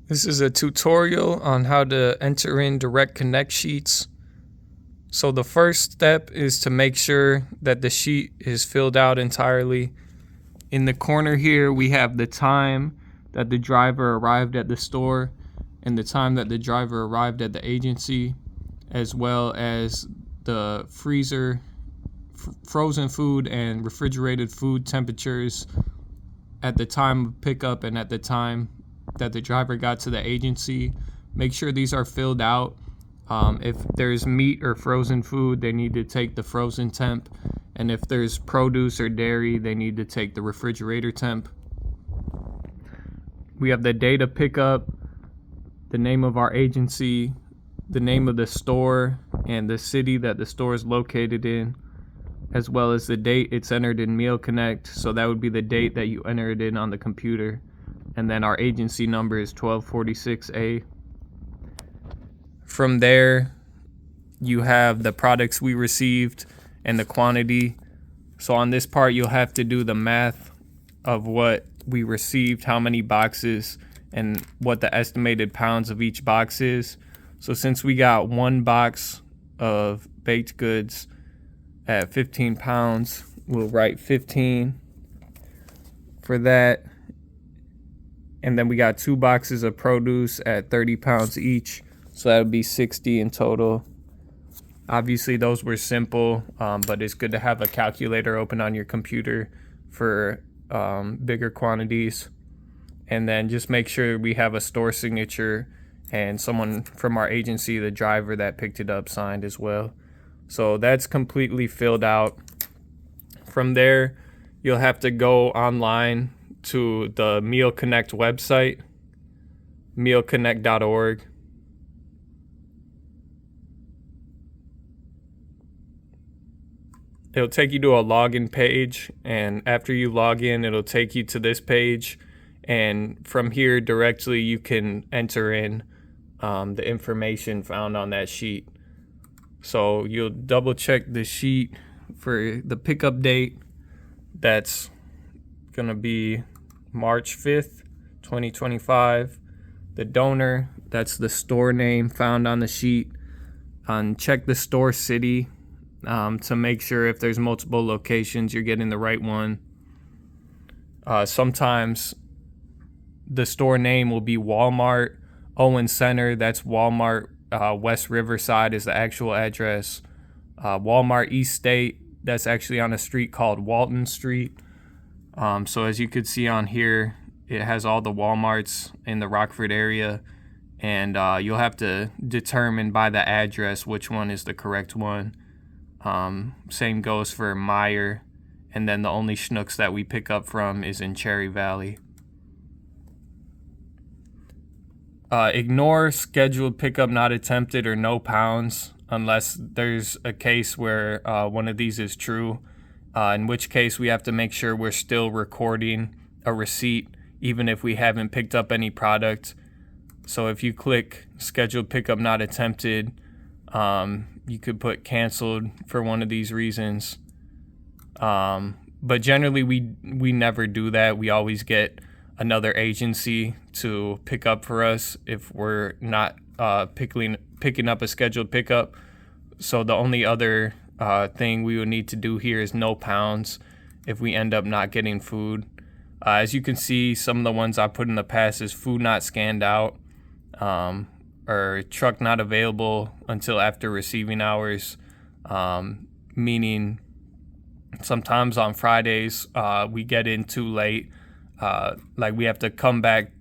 This is a tutorial on how to enter in direct connect sheets. So the first step is to make sure that the sheet is filled out entirely. In the corner here, we have the time that the driver arrived at the store and the time that the driver arrived at the agency, as well as the freezer, frozen food and refrigerated food temperatures at the time of pickup and at the time that the driver got to the agency. Make sure these are filled out. If there's meat or frozen food, they need to take the frozen temp. And if there's produce or dairy, they need to take the refrigerator temp. We have the date of pickup, the name of our agency, the name of the store, and the city that the store is located in, as well as the date it's entered in Meal Connect. So that would be the date that you entered in on the computer. And then our agency number is 1246A. From there, you have the products we received and the quantity. So on this part, you'll have to do the math of what we received, how many boxes, and what the estimated pounds of each box is. So since we got one box of baked goods at 15 pounds, we'll write 15 for that. And then we got two boxes of produce at 30 pounds each. So that would be 60 in total. Obviously, those were simple, but it's good to have a calculator open on your computer for bigger quantities. And then just make sure we have a store signature and someone from our agency, the driver that picked it up, signed as well. So that's completely filled out. From there, you'll have to go online to the Meal Connect website, mealconnect.org. It'll take you to a login page, and after you log in, it'll take you to this page, and from here directly you can enter in the information found on that sheet. So you'll double check the sheet for the pickup date. That's gonna be March 5th, 2025. The donor, that's the store name found on the sheet. Check the store city to make sure if there's multiple locations, you're getting the right one. Sometimes the store name will be Walmart. Owen Center, that's Walmart. West Riverside is the actual address. Walmart East State, that's actually on a street called Walton Street. So as you could see on here, it has all the Walmarts in the Rockford area, and you'll have to determine by the address which one is the correct one. Same goes for Meijer, and then the only Schnucks that we pick up from is in Cherry Valley. Ignore scheduled pickup not attempted or no pounds unless there's a case where one of these is true, in which case we have to make sure we're still recording a receipt even if we haven't picked up any product. So if you click scheduled pickup not attempted, you could put canceled for one of these reasons. But generally we never do that. We always get another agency to pick up for us if we're not picking up a scheduled pickup. So the only other thing we would need to do here is no pounds if we end up not getting food. As you can see, some of the ones I put in the past is food not scanned out, or truck not available until after receiving hours, meaning sometimes on Fridays we get in too late. Like we have to come back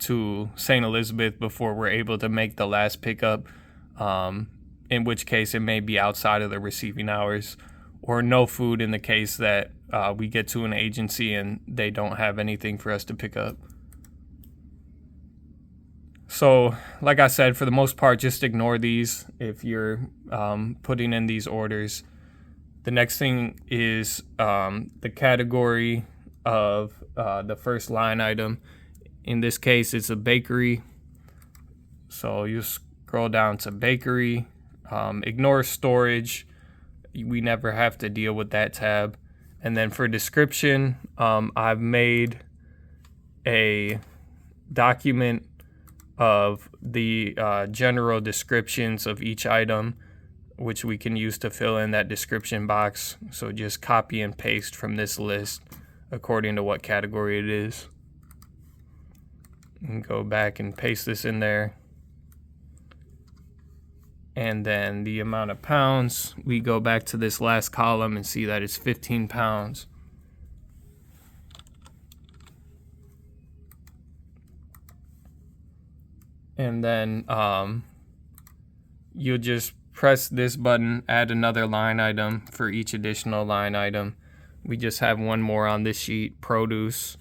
to St. Elizabeth before we're able to make the last pickup, in which case it may be outside of the receiving hours, or no food in the case that we get to an agency and they don't have anything for us to pick up. So like I said, for the most part, just ignore these if you're putting in these orders. The next thing is the category of the first line item. In this case, it's a bakery. So you scroll down to bakery. Ignore storage. We never have to deal with that tab. And then for description, I've made a document of the general descriptions of each item, which we can use to fill in that description box. So just copy and paste from this list according to what category it is. And go back and paste this in there. And then the amount of pounds, we go back to this last column and see that it's 15 pounds. And then you'll just press this button, add another line item for each additional line item. We just have one more on this sheet, produce.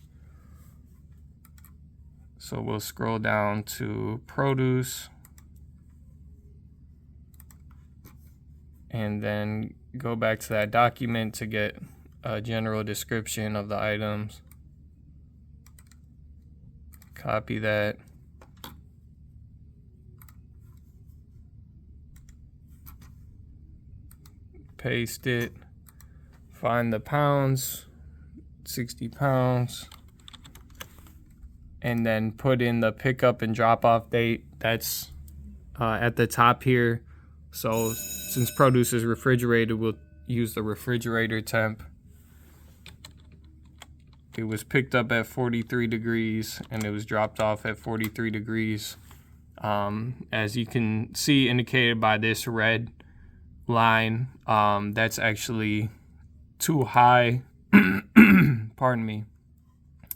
So we'll scroll down to produce and then go back to that document to get a general description of the items. Copy that. Paste it. Find the pounds, 60 pounds. And then put in the pickup and drop off date. That's at the top here. So since produce is refrigerated, we'll use the refrigerator temp. It was picked up at 43 degrees and it was dropped off at 43 degrees. As you can see indicated by this red line, that's actually too high. Pardon me.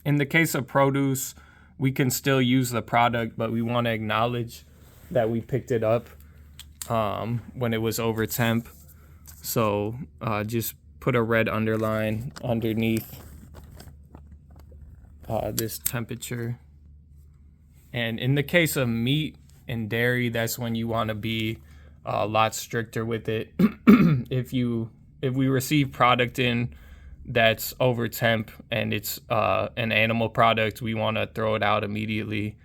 In the case of produce, we can still use the product, but we want to acknowledge that we picked it up when it was over temp. So just put a red underline underneath this temperature. And in the case of meat and dairy, that's when you want to be a lot stricter with it. If we receive product in that's over temp and it's an animal product, we want to throw it out immediately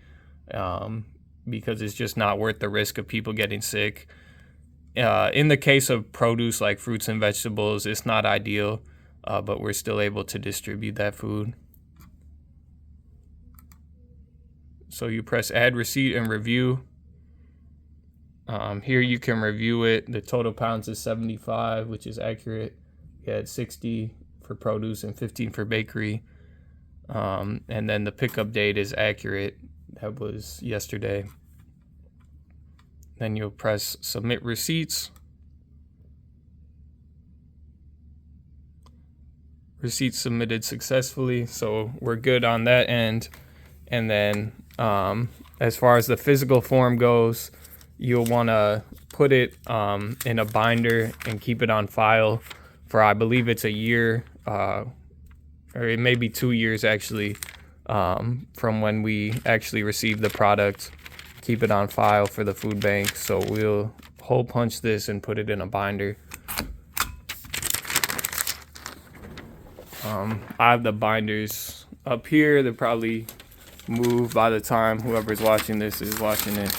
because it's just not worth the risk of people getting sick. In the case of produce like fruits and vegetables, it's not ideal, but we're still able to distribute that food. So you press add receipt and review. Here you can review it. The total pounds is 75, which is accurate. We had 60 for produce and 15 for bakery. And then the pickup date is accurate. That was yesterday. Then you'll press submit receipts. Receipts submitted successfully. So we're good on that end. And then as far as the physical form goes, you'll want to put it in a binder and keep it on file for, I believe it's a year, or it may be 2 years actually, from when we actually receive the product. Keep it on file for the food bank. So we'll hole punch this and put it in a binder. I have the binders up here. They'll probably move by the time whoever's watching this is watching it.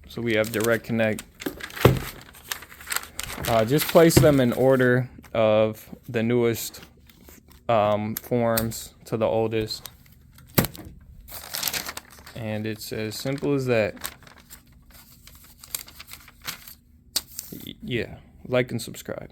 So we have direct connect. Just place them in order of the newest forms to the oldest. And it's as simple as that. Yeah, like and subscribe.